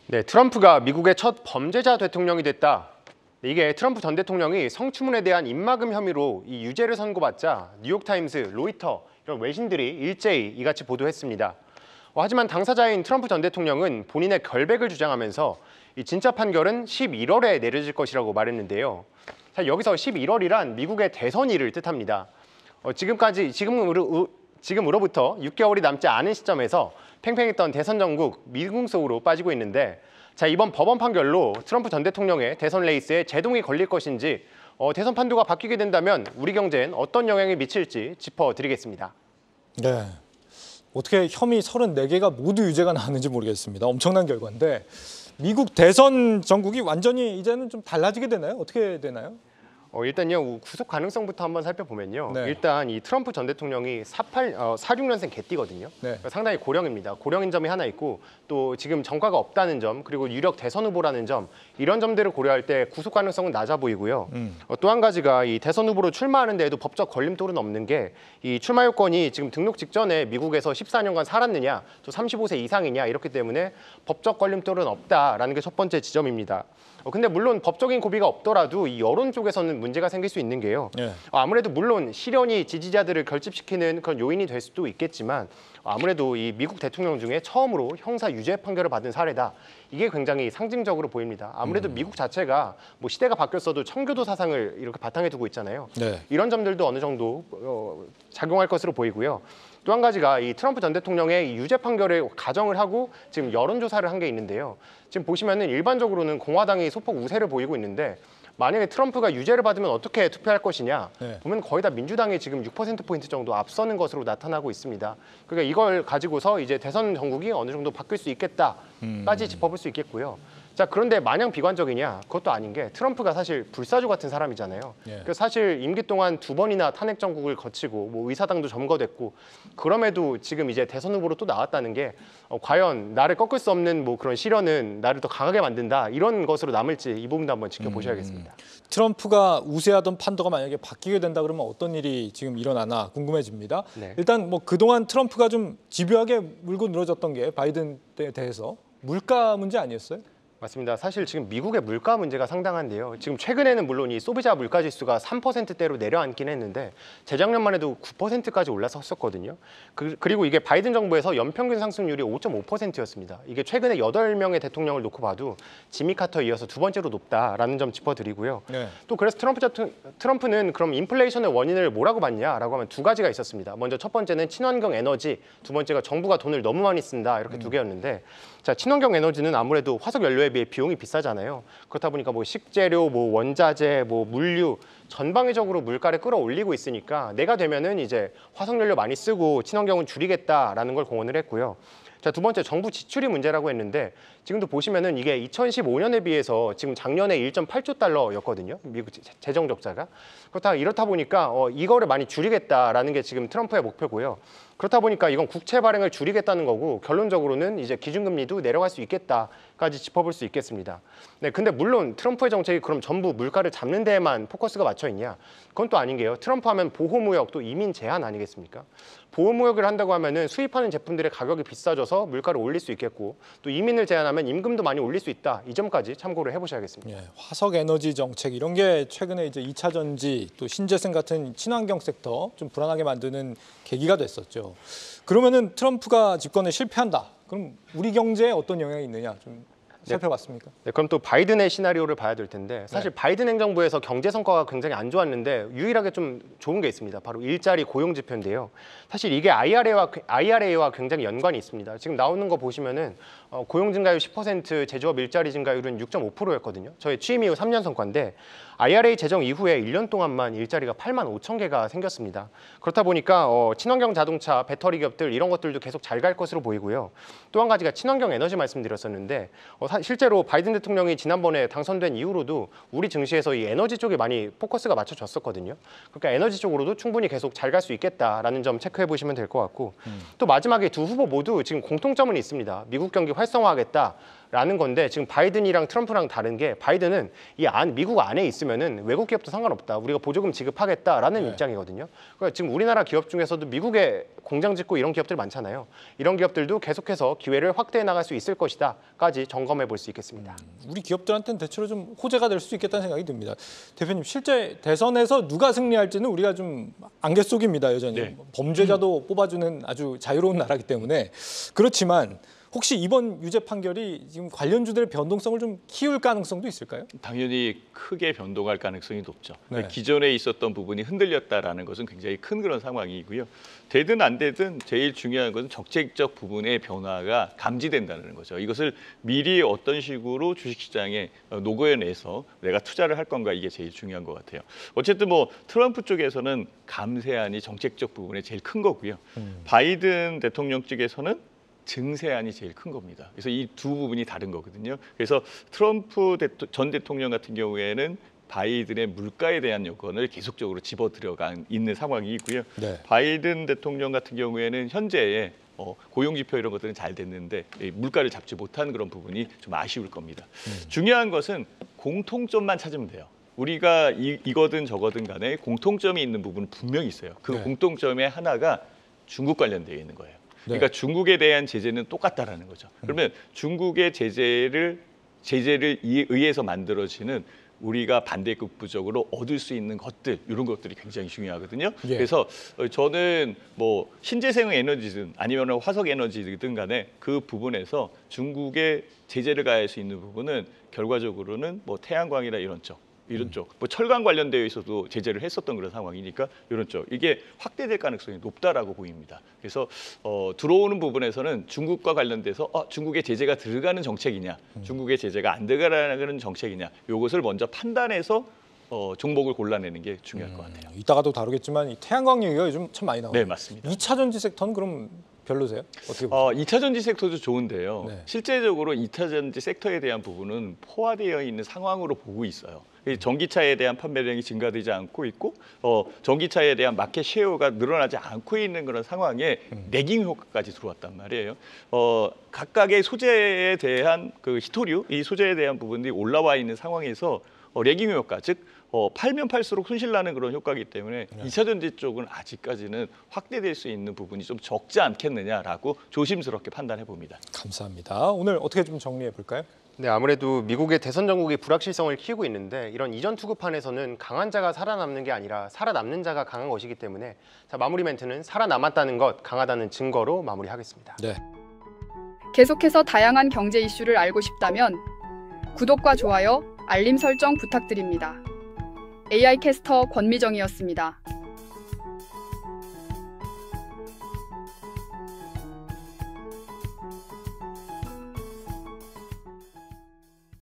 네, 트럼프가 미국의 첫 범죄자 대통령이 됐다. 이게 트럼프 전 대통령이 성추문에 대한 입막음 혐의로 이 유죄를 선고받자 뉴욕타임스, 로이터 이런 외신들이 일제히 이같이 보도했습니다. 하지만 당사자인 트럼프 전 대통령은 본인의 결백을 주장하면서 이 진짜 판결은 11월에 내려질 것이라고 말했는데요. 자, 여기서 11월이란 미국의 대선일을 뜻합니다. 지금으로부터 6개월이 남지 않은 시점에서 팽팽했던 대선 전국 미궁 속으로 빠지고 있는데, 자, 이번 법원 판결로 트럼프 전 대통령의 대선 레이스에 제동이 걸릴 것인지, 대선 판도가 바뀌게 된다면 우리 경제엔 어떤 영향이 미칠지 짚어드리겠습니다. 네, 어떻게 혐의 34개가 모두 유죄가 나왔는지 모르겠습니다. 엄청난 결과인데 미국 대선 전국이 완전히 이제는 좀 달라지게 되나요? 어떻게 되나요? 일단요, 구속 가능성부터 한번 살펴보면요. 네. 일단 이 트럼프 전 대통령이 46년생 개띠거든요. 네. 그러니까 상당히 고령입니다. 고령인 점이 하나 있고, 또 지금 전과가 없다는 점, 그리고 유력 대선 후보라는 점, 이런 점들을 고려할 때 구속 가능성은 낮아 보이고요. 또 한 가지가 이 대선 후보로 출마하는 데에도 법적 걸림돌은 없는 게, 이 출마 요건이 지금 등록 직전에 미국에서 14년간 살았느냐, 또 35세 이상이냐, 이렇기 때문에 법적 걸림돌은 없다라는 게 첫 번째 지점입니다. 근데 물론 법적인 고비가 없더라도 이 여론 쪽에서는 문제가 생길 수 있는 게요. 네. 아무래도 물론 실연이 지지자들을 결집시키는 그런 요인이 될 수도 있겠지만, 아무래도 이 미국 대통령 중에 처음으로 형사 유죄 판결을 받은 사례다. 이게 굉장히 상징적으로 보입니다. 아무래도 미국 자체가 뭐 시대가 바뀌었어도 청교도 사상을 이렇게 바탕에 두고 있잖아요. 네. 이런 점들도 어느 정도 작용할 것으로 보이고요. 또 한 가지가 이 트럼프 전 대통령의 유죄 판결을 가정을 하고 지금 여론조사를 한 게 있는데요. 지금 보시면은 일반적으로는 공화당이 소폭 우세를 보이고 있는데, 만약에 트럼프가 유죄를 받으면 어떻게 투표할 것이냐 네. 보면 거의 다 민주당이 지금 6%포인트 정도 앞서는 것으로 나타나고 있습니다. 그러니까 이걸 가지고서 이제 대선 전국이 어느 정도 바뀔 수 있겠다까지 짚어볼 수 있겠고요. 자, 그런데 마냥 비관적이냐? 그것도 아닌 게, 트럼프가 사실 불사조 같은 사람이잖아요. 예. 그래서 사실 임기 동안 2번이나 탄핵 정국을 거치고 뭐 의사당도 점거됐고, 그럼에도 지금 이제 대선 후보로 또 나왔다는 게 과연 나를 꺾을 수 없는 뭐 그런 시련은 나를 더 강하게 만든다, 이런 것으로 남을지 이 부분도 한번 지켜보셔야겠습니다. 트럼프가 우세하던 판도가 만약에 바뀌게 된다 그러면 어떤 일이 지금 일어나나 궁금해집니다. 네. 일단 뭐 그동안 트럼프가 좀 집요하게 물고 늘어졌던 게 바이든 때에 대해서 물가 문제 아니었어요? 맞습니다. 사실 지금 미국의 물가 문제가 상당한데요. 지금 최근에는 물론 이 소비자 물가 지수가 3%대로 내려앉긴 했는데, 재작년만 해도 9%까지 올라섰었거든요. 그리고 이게 바이든 정부에서 연평균 상승률이 5.5%였습니다. 이게 최근에 8명의 대통령을 놓고 봐도 지미 카터에 이어서 두 번째로 높다라는 점 짚어드리고요. 네. 또 그래서 트럼프는 그럼 인플레이션의 원인을 뭐라고 봤냐라고 하면 두 가지가 있었습니다. 먼저 첫 번째는 친환경 에너지, 두 번째가 정부가 돈을 너무 많이 쓴다, 이렇게 두 개였는데, 자, 친환경 에너지는 아무래도 화석 연료에 비해 비용이 비싸잖아요. 그렇다 보니까 뭐 식재료, 뭐 원자재, 뭐 물류 전방위적으로 물가를 끌어올리고 있으니까 내가 되면은 이제 화석 연료 많이 쓰고 친환경은 줄이겠다라는 걸 공언을 했고요. 자, 두 번째 정부 지출이 문제라고 했는데, 지금도 보시면은 이게 2015년에 비해서 지금 작년에 1.8조 달러였거든요. 미국 재정 적자가. 이렇다 보니까 이거를 많이 줄이겠다라는 게 지금 트럼프의 목표고요. 그렇다 보니까 이건 국채 발행을 줄이겠다는 거고, 결론적으로는 이제 기준금리도 내려갈 수 있겠다까지 짚어볼 수 있겠습니다. 네, 근데 물론 트럼프의 정책이 그럼 전부 물가를 잡는 데에만 포커스가 맞춰 있냐? 그건 또 아닌 게요. 트럼프 하면 보호무역, 또 이민 제한 아니겠습니까? 보호무역을 한다고 하면은 수입하는 제품들의 가격이 비싸져서 물가를 올릴 수 있겠고, 또 이민을 제한하면 임금도 많이 올릴 수 있다. 이 점까지 참고를 해보셔야겠습니다. 예, 화석 에너지 정책 이런 게 최근에 이제 2차 전지 또 신재생 같은 친환경 섹터 좀 불안하게 만드는 계기가 됐었죠. 그러면은 트럼프가 집권에 실패한다. 그럼 우리 경제에 어떤 영향이 있느냐 좀 살펴봤습니까? 네, 그럼 또 바이든의 시나리오를 봐야 될 텐데, 사실 바이든 행정부에서 경제 성과가 굉장히 안 좋았는데 유일하게 좀 좋은 게 있습니다. 바로 일자리 고용 지표인데요. 사실 이게 IRA와 굉장히 연관이 있습니다. 지금 나오는 거 보시면은 고용 증가율 10%, 제조업 일자리 증가율은 6.5%였거든요. 저희 취임 이후 3년 성과인데, IRA 제정 이후에 1년 동안만 일자리가 8만 5천 개가 생겼습니다. 그렇다 보니까 친환경 자동차, 배터리 기업들 이런 것들도 계속 잘 갈 것으로 보이고요. 또 한 가지가 친환경 에너지 말씀드렸었는데, 실제로 바이든 대통령이 지난번에 당선된 이후로도 우리 증시에서 이 에너지 쪽에 많이 포커스가 맞춰졌었거든요. 그러니까 에너지 쪽으로도 충분히 계속 잘 갈 수 있겠다라는 점 체크해 보시면 될 것 같고, 또 마지막에 두 후보 모두 지금 공통점은 있습니다. 미국 경기 활성화하겠다. 라는 건데 지금 바이든이랑 트럼프랑 다른 게 바이든은 미국 안에 있으면은 외국 기업도 상관없다. 우리가 보조금 지급하겠다라는 입장이거든요. 그러니까 지금 우리나라 기업 중에서도 미국에 공장 짓고 이런 기업들 많잖아요. 이런 기업들도 계속해서 기회를 확대해 나갈 수 있을 것이다까지 점검해 볼 수 있겠습니다. 우리 기업들한테는 대체로 좀 호재가 될 수 있겠다는 생각이 듭니다. 대표님, 실제 대선에서 누가 승리할지는 우리가 좀 안개 속입니다. 여전히 네. 범죄자도 뽑아주는 아주 자유로운 나라이기 때문에. 그렇지만 혹시 이번 유죄 판결이 지금 관련주들의 변동성을 좀 키울 가능성도 있을까요? 당연히 크게 변동할 가능성이 높죠. 네. 기존에 있었던 부분이 흔들렸다라는 것은 굉장히 큰 그런 상황이고요. 되든 안 되든 제일 중요한 것은 정책적 부분의 변화가 감지된다는 거죠. 이것을 미리 어떤 식으로 주식시장에 녹여내서 내가 투자를 할 건가, 이게 제일 중요한 것 같아요. 어쨌든 뭐 트럼프 쪽에서는 감세안이 정책적 부분에 제일 큰 거고요. 바이든 대통령 측에서는 증세안이 제일 큰 겁니다. 그래서 이 두 부분이 다른 거거든요. 그래서 트럼프 전 대통령 같은 경우에는 바이든의 물가에 대한 요건을 계속적으로 집어들여가 있는 상황이고요. 네. 바이든 대통령 같은 경우에는 현재의 고용 지표 이런 것들은 잘 됐는데 물가를 잡지 못한 그런 부분이 좀 아쉬울 겁니다. 중요한 것은 공통점만 찾으면 돼요. 우리가 이거든 저거든 간에 공통점이 있는 부분은 분명히 있어요. 그 네. 공통점의 하나가 중국 관련되어 있는 거예요. 네. 그러니까 중국에 대한 제재는 똑같다라는 거죠. 그러면 중국의 제재를 의해서 만들어지는 우리가 반대급부적으로 얻을 수 있는 것들, 이런 것들이 굉장히 중요하거든요. 예. 그래서 저는 뭐 신재생 에너지든 아니면 화석 에너지든 간에 그 부분에서 중국의 제재를 가할 수 있는 부분은 결과적으로는 뭐 태양광이나 이런 쪽, 뭐 철강 관련되어 있어도 제재를 했었던 그런 상황이니까 이런 쪽, 이게 확대될 가능성이 높다라고 보입니다. 그래서 들어오는 부분에서는 중국과 관련돼서 중국의 제재가 들어가는 정책이냐, 중국의 제재가 안 들어가는 정책이냐, 이것을 먼저 판단해서 종목을 골라내는 게 중요할 것 같아요. 이따가도 다루겠지만 이 태양광 얘기가 요즘 참 많이 나와요. 네, 맞습니다. 2차 전지 섹터는 그럼 별로세요? 어떻게 보세요? 2차 전지 섹터도 좋은데요. 네. 실제적으로 2차 전지 섹터에 대한 부분은 포화되어 있는 상황으로 보고 있어요. 이 전기차에 대한 판매량이 증가되지 않고 있고 전기차에 대한 마켓 쉐어가 늘어나지 않고 있는 그런 상황에 레깅 효과까지 들어왔단 말이에요. 각각의 소재에 대한 그 히토류, 이 소재에 대한 부분들이 올라와 있는 상황에서 레깅 효과, 즉 팔면 팔수록 손실나는 그런 효과이기 때문에 2차 전지 쪽은 아직까지는 확대될 수 있는 부분이 좀 적지 않겠느냐라고 조심스럽게 판단해 봅니다. 감사합니다. 오늘 어떻게 좀 정리해 볼까요? 네, 아무래도 미국의 대선 전국이 불확실성을 키우고 있는데 이런 이전 투구판에서는 강한 자가 살아남는 게 아니라 살아남는 자가 강한 것이기 때문에 자, 마무리 멘트는 살아남았다는 것, 강하다는 증거로 마무리하겠습니다. 네. 계속해서 다양한 경제 이슈를 알고 싶다면 구독과 좋아요, 알림 설정 부탁드립니다. AI 캐스터 권미정이었습니다.